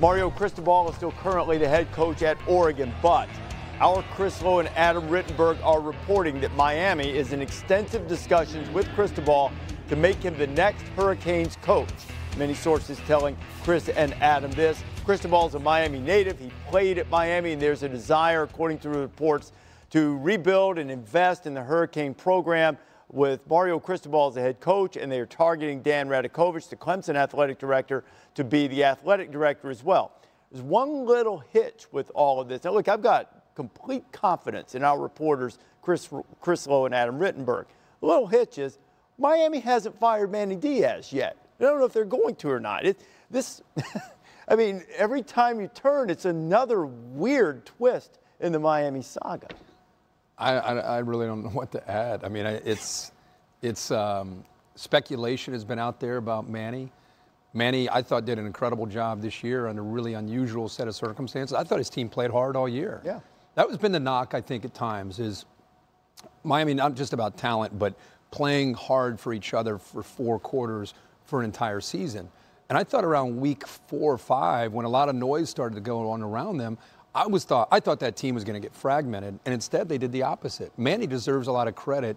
Mario Cristobal is still currently the head coach at Oregon, but our Chris Lowe and Adam Rittenberg are reporting that Miami is in extensive discussions with Cristobal to make him the next Hurricanes coach. Many sources telling Chris and Adam this. Cristobal is a Miami native. He played at Miami, and there's a desire, according to reports, to rebuild and invest in the Hurricane program with Mario Cristobal as the head coach, and they are targeting Dan Radakovich, the Clemson athletic director, to be the athletic director as well. There's one little hitch with all of this. Now, look, I've got complete confidence in our reporters, Chris Lowe and Adam Rittenberg. The little hitch is Miami hasn't fired Manny Diaz yet. I don't know if they're going to or not. I mean, every time you turn, it's another weird twist in the Miami saga. I really don't know what to add. I mean, it's speculation has been out there about Manny. Manny, I thought, did an incredible job this year under a really unusual set of circumstances. I thought his team played hard all year. Yeah. That has been the knock, I think, at times, is Miami not just about talent, but playing hard for each other for 4 quarters for an entire season. And I thought around week 4 or 5, when a lot of noise started to go on around them, I thought that team was going to get fragmented, and instead they did the opposite. Manny deserves a lot of credit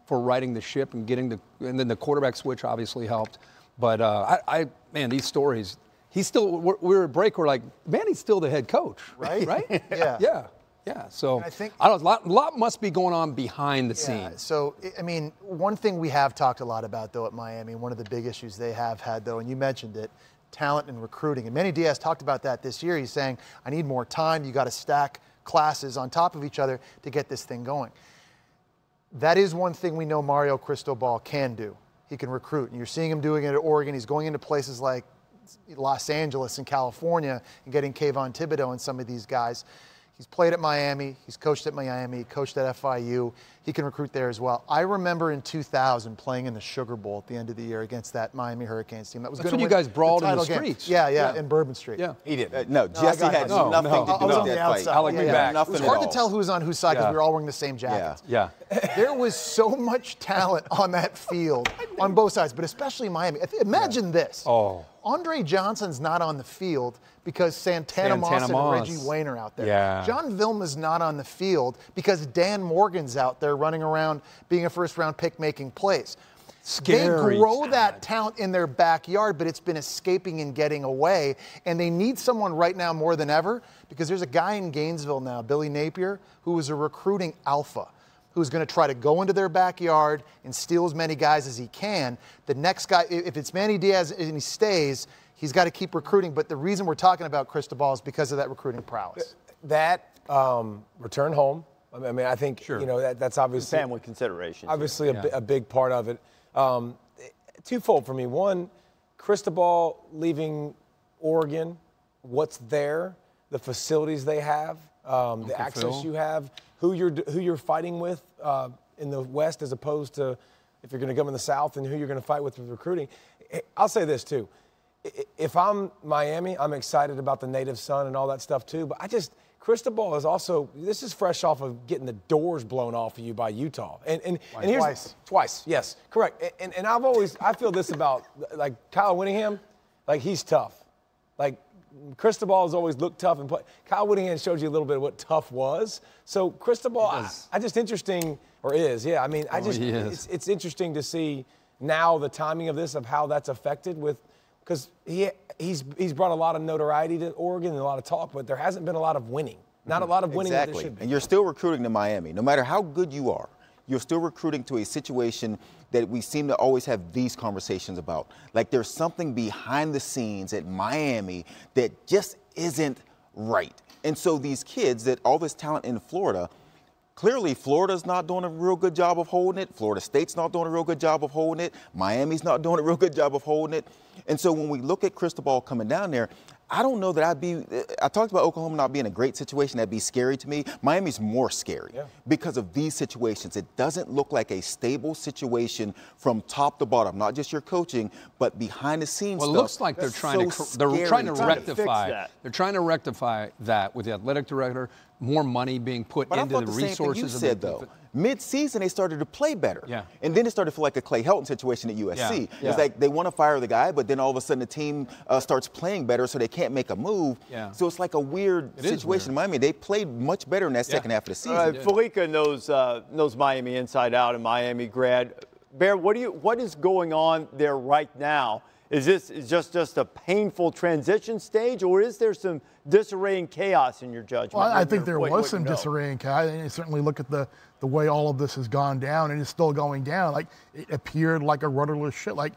for righting the ship and getting and then the quarterback switch obviously helped. But man, these stories, we were at break, we're like, Manny's still the head coach, right? Right? Yeah. Yeah. So I don't know, a lot must be going on behind the scenes. So, I mean, one thing we have talked a lot about, though, at Miami, one of the big issues they have had, though, and you mentioned it, talent and recruiting. And Manny Diaz talked about that this year. He's saying, I need more time. You got to stack classes on top of each other to get this thing going. That is one thing we know Mario Cristobal can do. He can recruit. And you're seeing him doing it at Oregon. He's going into places like Los Angeles and California and getting Kayvon Thibodeau and some of these guys. He's played at Miami. He's coached at Miami, coached at FIU. He can recruit there as well. I remember in 2000 playing in the Sugar Bowl at the end of the year against that Miami Hurricanes team. That was That's when you guys brawled in the streets. Yeah, in Bourbon Street. Yeah. He did. No, Jesse had nothing to do with that fight. I'll be back. It was hard to tell who was on whose side because we were all wearing the same jackets. Yeah. There was so much talent on that field on both sides, but especially Miami. Imagine this. Oh. Andre Johnson's not on the field because Santana Moss and Reggie Wayne are out there. Yeah. John Vilma's not on the field because Dan Morgan's out there running around being a first-round pick making plays. Scary. They grow that talent in their backyard, but it's been escaping and getting away. And they need someone right now more than ever because there's a guy in Gainesville now, Billy Napier, who is a recruiting alpha, who's going to try to go into their backyard and steal as many guys as he can. The next guy, if it's Manny Diaz and he stays, he's got to keep recruiting. But the reason we're talking about Cristobal is because of that recruiting prowess. That return home. I mean, I think that's obviously family considerations. Obviously, a big part of it. Twofold for me. One, Cristobal leaving Oregon. What's there? The facilities they have, the access you have. Who you're fighting with in the West as opposed to if you're going to come in the South and who you're going to fight with recruiting. I'll say this, too. If I'm Miami, I'm excited about the native son and all that stuff, too. But Cristobal is also, this is fresh off of getting the doors blown off of you by Utah. And here's twice, yes, correct. And I feel this about, like, Kyle Whittingham, like, he's tough. Like, Cristobal has always looked tough and play. Kyle Whittingham showed you a little bit of what tough was. So Cristobal, interesting, or is, yeah. I mean, it's interesting to see now the timing of this, of how that's affected with, because he's brought a lot of notoriety to Oregon and a lot of talk, but there hasn't been a lot of winning. Not a lot of winning that there should be. And you're still recruiting to Miami. No matter how good you are, you're still recruiting to a situation that we seem to always have these conversations about. Like there's something behind the scenes at Miami that just isn't right. And so these kids, that all this talent in Florida, clearly Florida's not doing a real good job of holding it. Florida State's not doing a real good job of holding it. Miami's not doing a real good job of holding it. And so when we look at Cristobal coming down there, I don't know that I talked about Oklahoma not being a great situation. That'd be scary to me. Miami's more scary because of these situations. It doesn't look like a stable situation from top to bottom, not just your coaching, but behind the scenes stuff. Well, it looks like they're trying to rectify. They're trying to rectify that with the athletic director, more money being put but into I the thought the resources. Same thing you said, though. Mid-season, they started to play better. Yeah. And then it started to feel like a Clay Helton situation at USC. Yeah. It's like they want to fire the guy, but then all of a sudden the team starts playing better, so they can't make a move. Yeah. So it's like a weird situation in Miami. They played much better in that second half of the season. Felica knows Miami inside out, and Miami grad. Bear, what is going on there right now? Is this just a painful transition stage, or is there some disarray and chaos in your judgment? Well, I think there was some disarray and chaos. And you certainly look at the way all of this has gone down, and it's still going down. Like, it appeared like a rudderless ship. Like,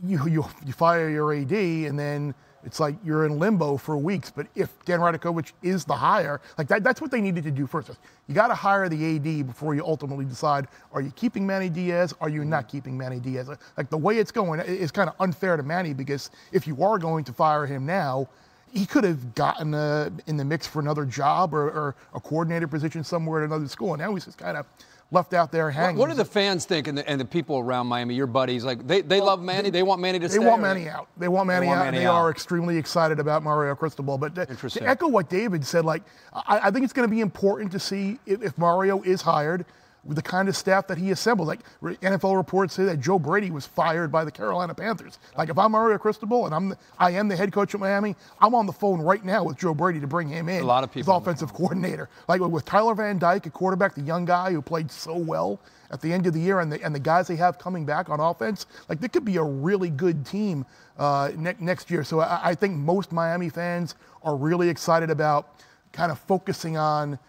you fire your AD, and then it's like you're in limbo for weeks. But if Dan Radakovich is the hire, like that's what they needed to do first. You got to hire the AD before you ultimately decide, are you keeping Manny Diaz? Are you not keeping Manny Diaz? Like, the way it's going is kind of unfair to Manny, because if you are going to fire him now, he could have gotten in the mix for another job or a coordinator position somewhere at another school. And now he's just kind of left out there hanging. What do the fans think and the people around Miami, your buddies? Like, they love Manny? They want Manny to stay? They want Manny out. They want Manny out, and they are extremely excited about Mario Cristobal. But to echo what David said, like, I think it's going to be important to see if Mario is hired with the kind of staff that he assembled. Like, NFL reports say that Joe Brady was fired by the Carolina Panthers. Like, if I'm Mario Cristobal and I am the head coach of Miami, I'm on the phone right now with Joe Brady to bring him in. A lot of people. As offensive coordinator. Like, with Tyler Van Dyke, a quarterback, the young guy who played so well at the end of the year, and the guys they have coming back on offense, like, there could be a really good team next year. So I think most Miami fans are really excited about kind of focusing on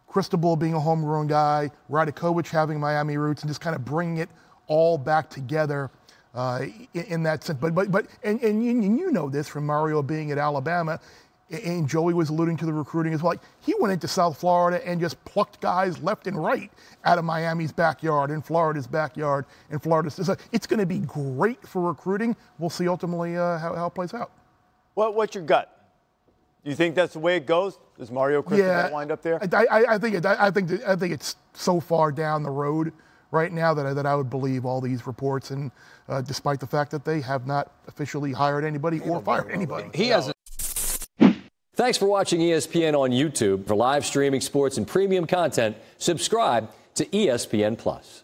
Cristobal being a homegrown guy, Radakovich having Miami roots, and just kind of bringing it all back together in that sense. But you know this from Mario being at Alabama, and Joey was alluding to the recruiting as well. Like, he went into South Florida and just plucked guys left and right out of Miami's backyard and Florida's backyard and Florida. So it's going to be great for recruiting. We'll see ultimately how it plays out. What's your gut? Do you think that's the way it goes? Does Mario Cristobal wind up there? I think it's so far down the road right now that I would believe all these reports, and despite the fact that they have not officially hired anybody or fired anybody. Thanks for watching ESPN on YouTube. For live streaming sports and premium content, subscribe to ESPN+.